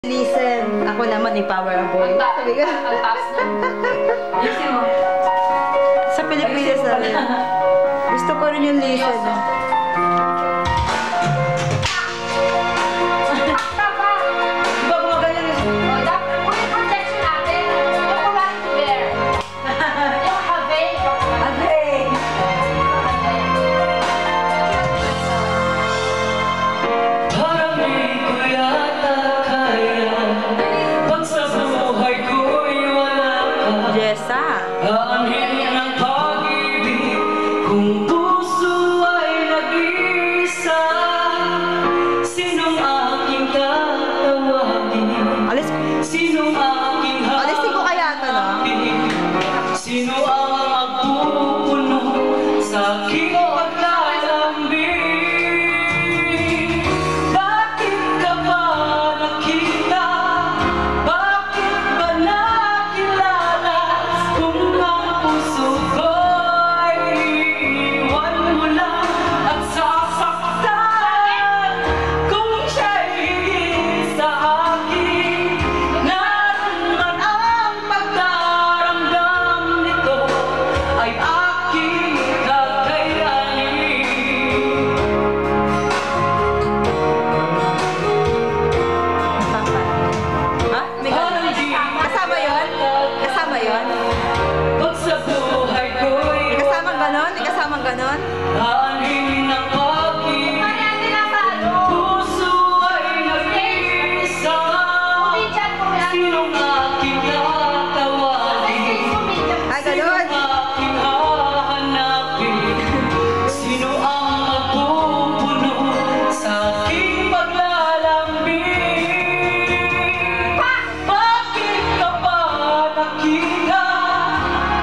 Listen, ako naman i-power ang boy. Sabi ko. Ang taas na. Listen mo. Sa Pilipinas na. Gusto ko rin yung listen. Sino ang magpupuno sa aking paglalambing? Bakit ka ba nakita? Bakit ba nakilala? Kung ang puso ko'y iwan mo lang at sasaktan. Kung siya'y higit sa akin, naroon man ang pagdaramdam nito ay aking kakayanin. Ha? May ganun. Kasama yun? Kasama yun? Pag sa buhay ko'y May kasamang ganon? May kasamang ganon? aanhin ng pag-ibig, puso ay nag-iisa. Sinong aking tatawagin? Ah, ganon? Aking hahanapin? Sino ang magpupuno sa aking paglalambing? Bakit ka ba nakita?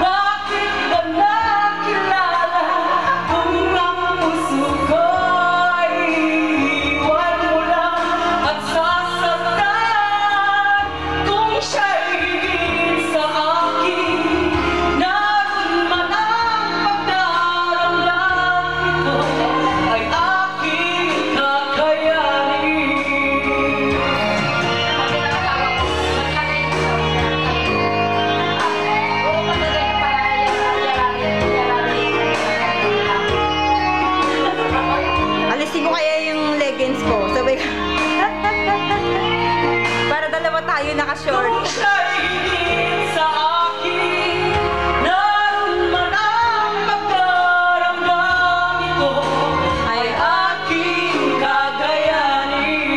Bakit ba nakilala? Kung ang puso ko'y iwan mo lang at sasaktan. Kung siya'y higit sa akin, naroon man ang pagdaramdam nito ay aking kakayanin. Alisin ko kaya yung leggings ko. Sabi ko. Para dalawa tayo naka-short. Kung siya'y higit sa akin, naroon man ang pagdaramdam nito ay aking kakayanin.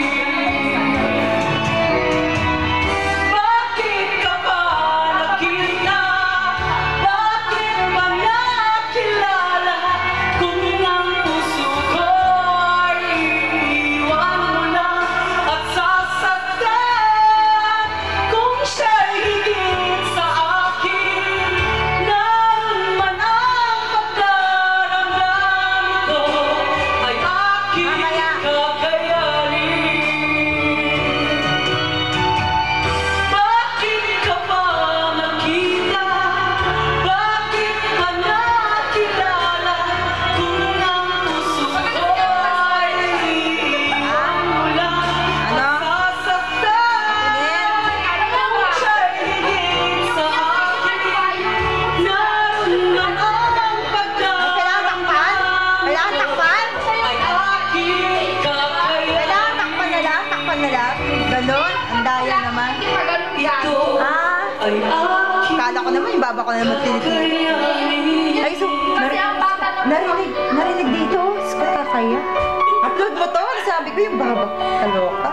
Bakit ka ba nakita? Bakit ba nakilala? Kung ang puso ko'y iwan mo lang at sasaktan. Kung siya'y higit sa akin, naroon man ang pagdaramdam nito ay aking kakayanin. Bakit ka ba nakita? Bakit ba nakilala? Kung ang puso ko'y iwan mo lang at sasaktan. Kung siya'y higit sa akin, naroon man ang Kailangan takpan? Kailangan takpan? ay aking kakayanin. Kailangan takpan na lang? Takpan na lang? Ganon? Ang daya naman. Ito Ah, ay aking kala ko naman yung baba ko na naman tinitili. kakayanin. Ay, so, narinig dito. Kakaya. Upload mo to? Sabi ko yung baba. Kaloka.